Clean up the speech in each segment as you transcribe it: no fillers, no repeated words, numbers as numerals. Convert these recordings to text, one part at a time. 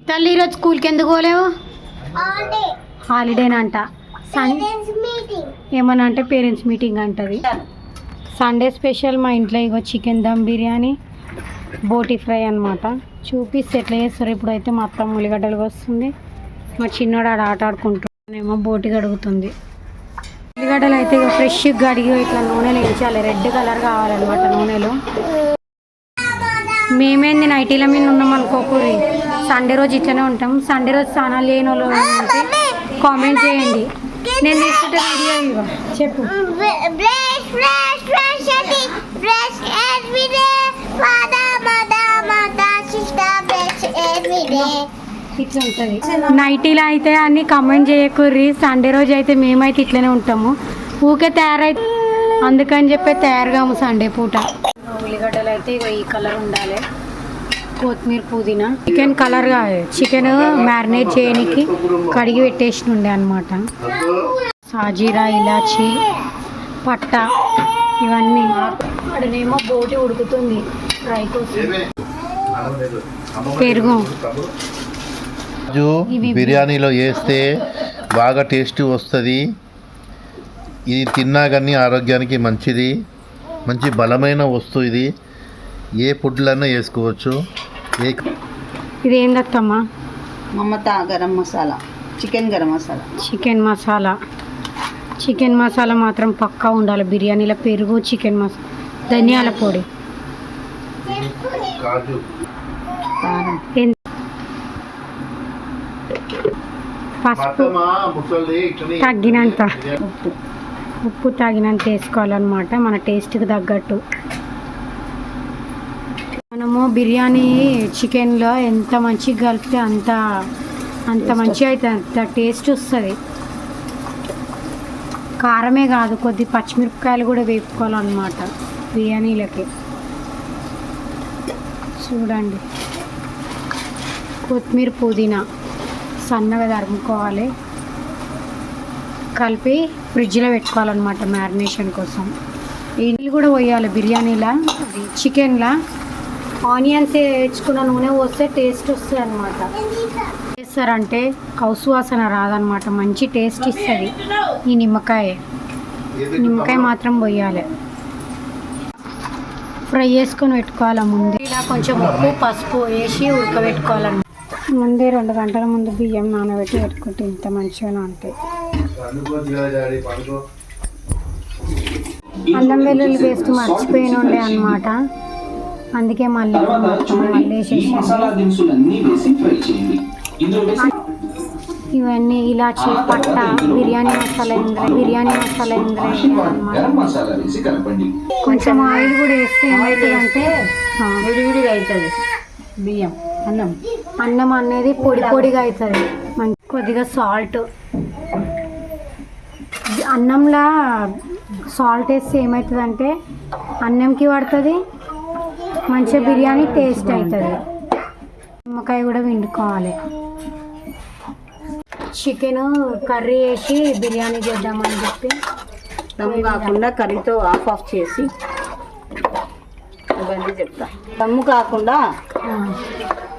తల్లి ఈరోజు స్కూల్కి ఎందుకు పోలేవు? హాలిడేనంట. ఏమన్నా అంటే పేరెంట్స్ మీటింగ్ అంటది. సండే స్పెషల్ మా ఇంట్లో ఇగో చికెన్ దమ్ బిర్యానీ, బోటి ఫ్రై అనమాట. చూపిస్తే ఎట్లా చేస్తారు. ఇప్పుడైతే మా అత్త ఉల్లిగడ్డలు వస్తుంది, మా చిన్నోడు ఆట ఆడుకుంటున్నానేమో బోటి కడుగుతుంది. ఉల్లిగడ్డలు అయితే ఇక ఫ్రెష్గా కడిగి ఇట్లా నూనెలు వేయించాలి. రెడ్ కలర్ కావాలన్నమాట నూనెలో. మేమేంది నైటీల మీద ఉన్నాం అనుకోకూరి. సండే రోజు ఇట్లనే ఉంటాం. సండే రోజు స్నానాలు చేయని వాళ్ళు ఉంటే కామెంట్ చేయండి. నేను తీసుకుంటే వీడియో ఇవ్వ చెప్పు. ఇట్లా ఉంటుంది. నైటీలో అయితే అన్ని కామెంట్ చేయకూర్రి. సండే రోజు అయితే మేమైతే ఇట్లనే ఉంటాము. ఊకే తయారైతే అందుకని చెప్పి తయారుగాము సండే పూట. ఉల్లిగడ్డలు అయితే ఇక ఈ కలర్ ఉండాలి. కొత్తిమీర, పుదీనా, చికెన్ కలర్ కాదు, చికెన్ మ్యారినేట్ చేయడానికి కడిగి పెట్టేసి ఉండే అనమాట. సాజీరా, ఇలాచి, పట్ట ఇవన్నీ. అక్కడనేమో బోటి ఉడుకుతుంది ఫ్రై కోసం. పెరుగు బిర్యానీలో వేస్తే బాగా టేస్ట్ వస్తుంది. ఇది తిన్నా కానీ ఆరోగ్యానికి మంచిది, మంచి బలమైన వస్తువు. ఇది ఏ ఫుడ్లన్నా వేసుకోవచ్చు. ఇది ఏందమ్మా? మమతా గరం మసాలా, చికెన్ గరం మసాలా. చికెన్ మసాలా మాత్రం పక్కా ఉండాలి బిర్యానీలో. పెరుగు, చికెన్ మసాలా, ధనియాల పొడి, పసుపు తగినంత, ఉప్పు తగినంత వేసుకోవాలన్నమాట మన టేస్ట్కి తగ్గట్టు. మనము బిర్యానీ చికెన్లో ఎంత మంచిగా కలిపితే అంత మంచిగా అవుతుంది, అంత టేస్ట్ వస్తుంది. కారమే కాదు, కొద్ది పచ్చిమిరపకాయలు కూడా వేపుకోవాలన్నమాట బిర్యానీలకి. చూడండి, కొత్తిమీర, పుదీనా సన్నగా తరుముకోవాలి, కలిపి ఫ్రిడ్జ్లో పెట్టుకోవాలన్నమాట మ్యారినేషన్ కోసం. నీళ్ళు కూడా పోయాలి బిర్యానీలా. అది చికెన్లా ఆనియన్స్ వేసుకున్న నూనె పోస్తే టేస్ట్ వస్తుంది అనమాట. చేస్తారంటే కౌసు వాసన రాదనమాట, మంచి టేస్ట్ ఇస్తుంది. ఈ నిమ్మకాయ మాత్రం పోయాలి. ఫ్రై చేసుకొని పెట్టుకోవాలి ముందు. ఇలా కొంచెం ఉప్పు, పసుపు వేసి ఉడకబెట్టుకోవాలన్నమాట. ముందే 2 గంటల ముందు బియ్యం నానబెట్టి పెట్టుకుంటే ఇంత మంచిగా నానుతాయి. అల్లం వెల్లుల్లి పేస్ట్ మర్చిపోయిన ఉండే అనమాట, అందుకే మళ్ళీ వేసేసి ఇవన్నీ ఇలాచి, పట్ట, బిర్యానీ మసాలా కొంచెం ఆయిల్ కూడా వేస్తే ఏమవుతుందంటే విడివిడిగా అవుతుంది బియ్యం. అన్నం అనేది పొడిగా అవుతుంది. కొద్దిగా సాల్ట్, అన్నంలో సాల్ట్ వేస్తే ఏమవుతుందంటే అన్నంకి పడుతుంది, మంచిగా బిర్యానీ టేస్ట్ అవుతుంది. నిమ్మకాయ కూడా వండుకోవాలి. చికెన్ కర్రీ వేసి బిర్యానీ చేద్దామని చెప్పి దమ్ కాకుండా కర్రీతో ఆఫ్ చేసి ఇవన్నీ చెప్తా. దమ్ము కాకుండా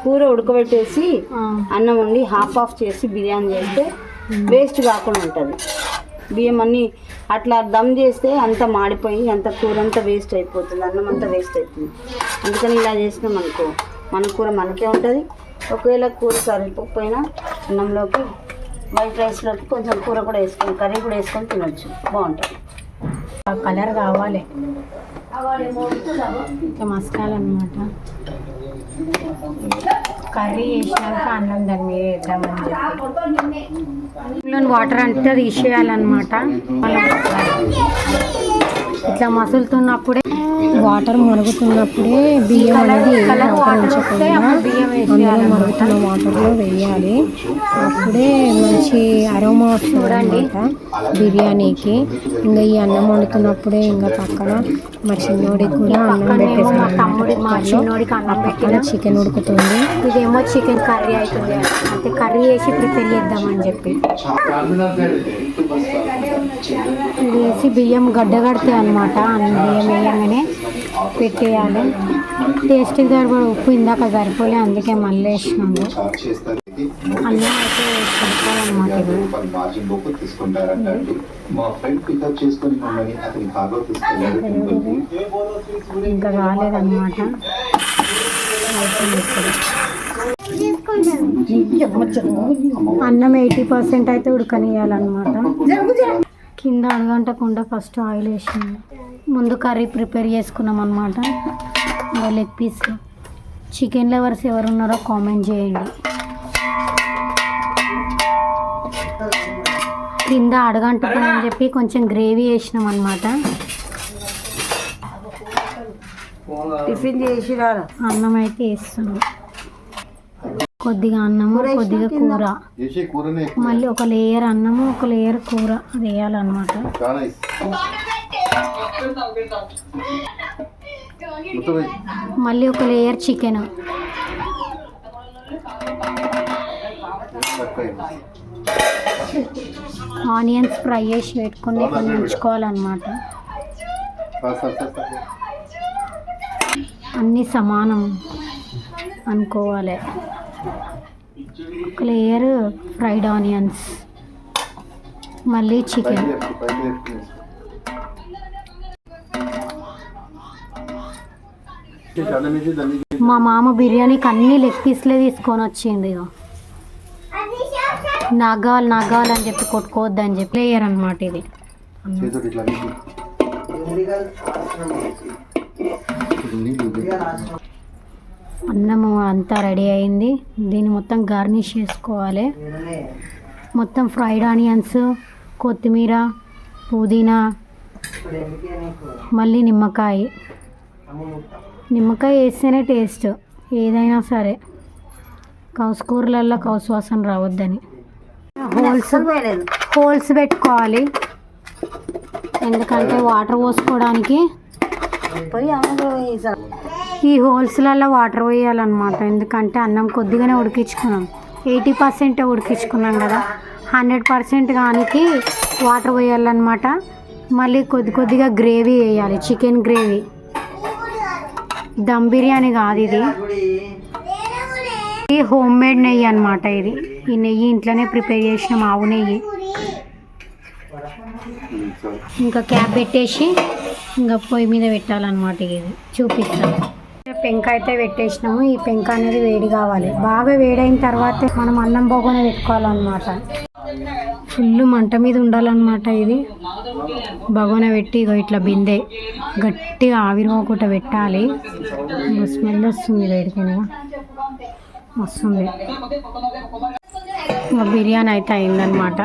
కూర ఉడకబెట్టేసి అన్నం వండి ఆఫ్ చేసి బిర్యానీ చేస్తే వేస్ట్ కాకుండా ఉంటుంది. బియ్యం అన్నీ అట్లా దమ్ చేస్తే అంత మాడిపోయి అంత కూర అంతా వేస్ట్ అయిపోతుంది, అన్నం అంతా వేస్ట్ అవుతుంది. అందుకని ఇలా చేసినాం అనుకో మన కూర మనకే ఉంటుంది. ఒకవేళ కూర సరిపోకపోయినా అన్నంలోకి, వైట్ రైస్లోకి కొంచెం కూర కూడా వేసుకొని, కర్రీ కూడా వేసుకొని తినొచ్చు, బాగుంటుంది. కలర్ కావాలి, మసాలా అన్నమాట. కర్రీ వేసినాక అన్నం దాని మీద వేద్దామని చెప్పి వాటర్ అంతా తీసేయాలన్నమాట. ఇట్లా మసులుతున్నప్పుడే, వాటర్ మరుగుతున్నప్పుడే బియ్యం అనేది అందులో మరుగుతున్న వాటర్లో వేయాలి. అప్పుడే మంచి అరోమా వస్తుంది బిర్యానీకి. ఇంకా ఈ అన్నం వండుతున్నప్పుడే ఇంకా పక్కన మా చిన్నోడికి కూడా అన్నం పెట్టేసాను. పక్కన చికెన్ ఉడుకుతుంది. ఇదేమో చికెన్ కర్రీ అవుతుంది, అంటే కర్రీ వేసి ప్రిపేర్ చేద్దామని చెప్పి ఇది వేసి బియ్యం గడ్డ కడతాయి అనమాట. బియ్యం వేయగానే పెట్టేయాలి. టేస్ట్కి సరిపడ ఉప్పు ఇందాక సరిపోలే, అందుకే మళ్ళీ వేసినాము. అన్నం అయితే సరిపోవాలన్నమాట. ఇంకా కాలేదన్నమాట. అన్నం 80% అయితే ఉడకనియాలన్నమాట. కింద అడగంటకుండా ఫస్ట్ ఆయిల్ వేసినాము. ముందు కర్రీ ప్రిపేర్ చేసుకున్నాం అన్నమాట. ఇంకా లెగ్ పీస్. చికెన్ లవర్స్ ఎవరు ఉన్నారో కామెంట్ చేయండి. కింద అడగంటుకుందని చెప్పి కొంచెం గ్రేవీ వేసినాం అన్నమాట. టిఫిన్ చేసి రారా. అన్నం అయితే వేస్తున్నాం. కొద్దిగా అన్నము, కొద్దిగా కూర, మళ్ళీ ఒక లేయర్ అన్నము, ఒక లేయర్ కూర అది వేయాలన్నమాట. మళ్ళీ ఒక లేయర్ చికెన్. ఆనియన్స్ ఫ్రై చేసి పెట్టుకుని కొన్ని ఉంచుకోవాలన్నమాట. అన్నీ సమానం అనుకోవాలి. ఒక లేయర్ ఫ్రైడ్ ఆనియన్స్, మళ్ళీ చికెన్. మా మామ బిర్యానీకి అన్ని లెగ్ పీస్లే తీసుకొని వచ్చింది. ఇక నాకు కావాలని చెప్పి కొట్టుకోవద్దని చెప్పి లేయర్ అనమాట ఇది. అన్నము అంతా రెడీ అయింది. దీన్ని మొత్తం గార్నిష్ చేసుకోవాలి. మొత్తం ఫ్రైడ్ ఆనియన్స్, కొత్తిమీర, పుదీనా, మళ్ళీ నిమ్మకాయ వేస్తేనే టేస్ట్ ఏదైనా సరే. కౌసుకూరలలో కౌసు వాసన రావద్దని హోల్స్ పెట్టుకోవాలి. ఎందుకంటే వాటర్ పోసుకోవడానికి ఈ హోల్స్లలో వాటర్ పోయాలన్నమాట. ఎందుకంటే అన్నం కొద్దిగానే ఉడికించుకున్నాం, 80% ఉడికించుకున్నాం కదా. 100% కానికి వాటర్ పోయాలన్నమాట. మళ్ళీ కొద్దిగా గ్రేవీ వేయాలి, చికెన్ గ్రేవీ. దమ్ బిర్యానీ కాదు ఇది, హోమ్ మేడ్ నెయ్యి అనమాట. ఇది ఈ నెయ్యి ఇంట్లోనే ప్రిపేర్ చేసిన ఆవు నెయ్యి. ఇంకా క్యాప్ పెట్టేసి ఇంకా పొయ్యి మీద పెట్టాలన్నమాట. ఇది చూపిస్తాను. పెంక అయితే పెట్టేసినాము. ఈ పెంక అనేది వేడి కావాలి. బాగా వేడైన తర్వాత మనం అన్నం బొగ్గన పెట్టుకోవాలన్నమాట. ఫుల్ మంట మీద ఉండాలన్నమాట. ఇది బగోన పెట్టి ఇట్లా బిందె గట్టిగా ఆవిరిపోకుండా పెట్టాలి. స్మెల్ వస్తుంది వేడికైనా వస్తుంది. బిర్యానీ అయితే అయిందనమాట.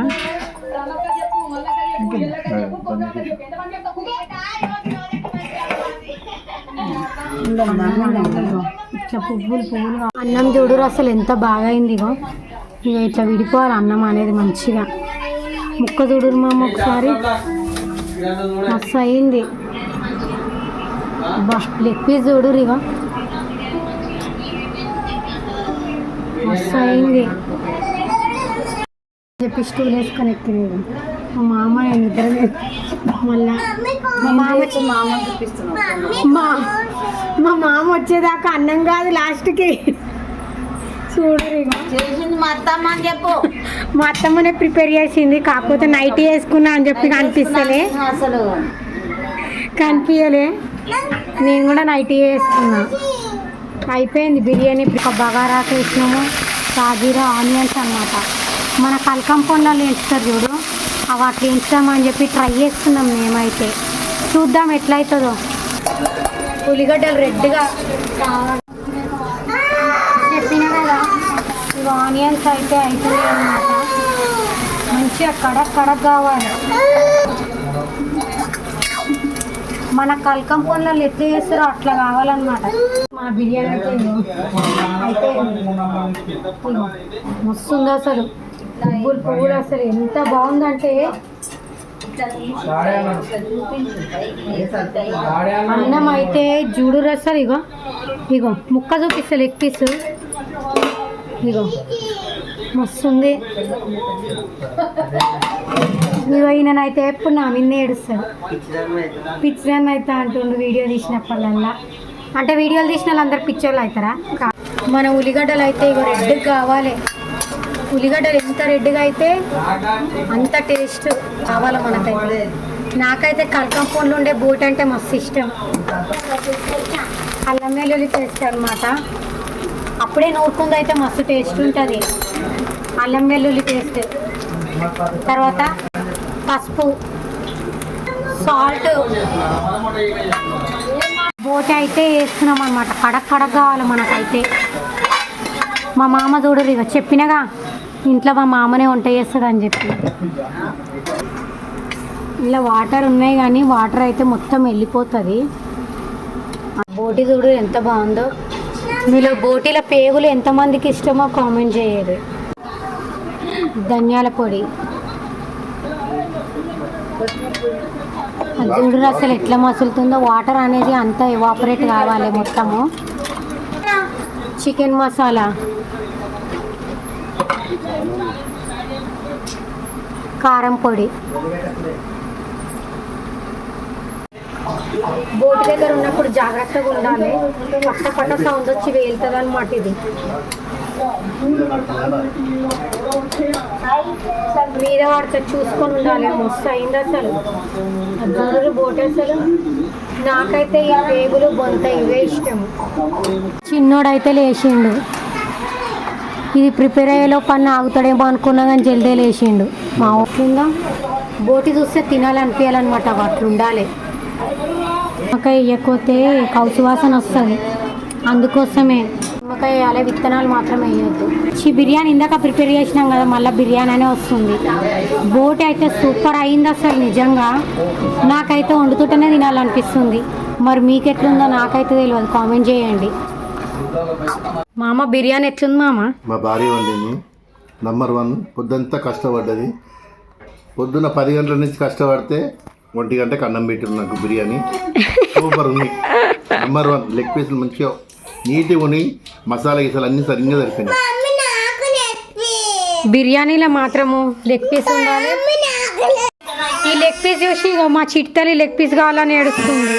ఇట్లా పువ్వులు అన్నం చూడురు అసలు ఎంత బాగా అయింది. ఇగో ఇక ఇట్లా విడిపోవాలి అన్నం అనేది మంచిగా. ముక్క చూడురు మా అమ్మ ఒకసారి, మస్తు అయింది. బా లెగ్ పీస్ చూడురు, ఇగో మస్తు అయింది. చెప్పి స్టూల్ వేసుకొని ఎక్కింది. మా మామ ఇద్దరు మళ్ళా మా మామ వచ్చేదాకా అన్నం కాదు లాస్ట్కి. చూడు చేసింది మా అత్తమ్మ అని చెప్పు. మా అత్తమ్మనే ప్రిపేర్ చేసింది. కాకపోతే నైట్ వేసుకున్నా అని చెప్పి కనిపిస్తలే, అసలు కనిపించలే. నేను కూడా నైట్ వేసుకున్నా. అయిపోయింది బిర్యానీ. బగారాకు వేసినాము, సాజీరా, ఆనియన్స్ అన్నమాట. మన కలకం పొండాలు వేస్తారు చూడు, అవి అట్లా వేస్తామని చెప్పి ట్రై చేస్తున్నాం మేమైతే. చూద్దాం ఎట్లయితుందో. ఉల్లిగడ్డలు రెడ్గా చెప్పిన కదా. ఇవి ఆనియన్స్ అయితే అవుతుంది అన్నమాట. మంచిగా కడక్ కావాలి. మన కలకం పొండాలు ఎట్లా చేస్తారో అట్లా కావాలన్నమాట. మన బిర్యానీ అయితే మస్తుంది అసలు. పువ్వులు అసలు ఎంత బాగుందంటే అన్నం అయితే జూడు రసాలు. ఇగో ముక్క చూపిస్తా లెగ్ పీస్. ఇగో మస్తుంది. ఇగో ఈయనైతే ఎప్పుడు నా మిన్న ఏడుస్తాడు. పిచ్చిదాన్ని అయితే అంటుండు వీడియో తీసినప్పుడల్లా. అంటే వీడియోలు తీసిన వాళ్ళందరూ పిక్చర్లు అవుతారా? మన ఉల్లిగడ్డలు అయితే ఇగో రెడ్ కావాలి. ఉల్లిగడ్డలు ఎంత రెడ్గా అయితే అంత టేస్ట్ కావాలి మనకైతే. నాకైతే కలకం పండ్లు ఉండే బోటి అంటే మస్తు ఇష్టం. అల్లం వెల్లుల్లి పేస్ట్ అనమాట. అప్పుడే నూరుకుంది అయితే మస్తు టేస్ట్ ఉంటుంది. అల్లం వెల్లుల్లి పేస్ట్, తర్వాత పసుపు, సాల్ట్, బోటి అయితే వేస్తున్నాం అనమాట. కడక్ కడక్ కావాలి మనకైతే. మా మామ చూడరు ఇక, చెప్పినగా ఇంట్లో మా మామనే వంట చేస్తుంది అని చెప్పి. ఇలా వాటర్ ఉన్నాయి కానీ వాటర్ అయితే మొత్తం వెళ్ళిపోతుంది. బోటి చూడు ఎంత బాగుందో. మీలో బోటీల పేగులు ఎంతమందికి ఇష్టమో కామెంట్ చేయండి. ధనియాల పొడి చూడు అసలు ఎట్లా మసులుతుందో. వాటర్ అనేది అంతా ఎవాపరేట్ కావాలి మొత్తము. చికెన్ మసాలా, కారం పొడి. బోటి దగ్గర ఉన్నప్పుడు జాగ్రత్తగా ఉండాలి. పట్ట పట్ట సౌండ్ వచ్చి వేలుతుంది అనమాట ఇది. మీద పడితే చూసుకొని ఉండాలి. మస్తు అయింది అసలు. అద్దరు బోటి అసలు. నాకైతే ఈ పేగులు బొంత ఇవే ఇష్టం. చిన్నోడైతే లేచిండు. ఇది ప్రిపేర్ అయ్యేలో పని ఆగుతాడేమో అనుకున్నా కానీ జల్దీ లేచిండు. మా ఊళ్ళో బోటి చూస్తే తినాలనిపించాలన్నమాట. అట్లా ఉండాలి. నిమ్మకాయ వేయకపోతే కౌసు వాసన వస్తుంది. అందుకోసమే నిమ్మకాయ వేయాలి, విత్తనాలు మాత్రం వేయొద్దు. బిర్యానీ ఇందాక ప్రిపేర్ చేసినాం కదా, మళ్ళీ బిర్యానీ అనే వస్తుంది. బోటి అయితే సూపర్ అయింది అసలు నిజంగా. నాకైతే వండుతుంటేనే తినాలనిపిస్తుంది. మరి మీకు ఎట్లుందో నాకైతే తెలియదు, కామెంట్ చేయండి. మామ బిర్యానీ ఎట్లుంది మామ? మా భార్య వండింది. నంబర్ 1. పొద్దుంతా కష్టపడ్డది. పొద్దున్న 10 గంటల నుంచి కష్టపడితే 1 గంటకి అన్నం పెట్టింది నాకు. బిర్యానీ సూపర్ ఉంది. నంబర్ 1. లెగ్ పీసులు మంచిగా నీట్గా ఉన్నాయి. మసాలా గీసాలు అన్నీ సరిగ్గా సరిపోయినాయి. బిర్యానీలో మాత్రము లెగ్ పీస్ ఉండాలి. ఈ లెగ్ పీస్ చూసి ఇగో మా చిట్టలి లెగ్ పీస్ కావాలని ఏడుస్తుంది.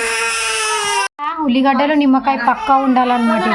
ఉల్లిగడ్డలు నిమ్మకాయ పక్కా ఉండాలన్నమాట.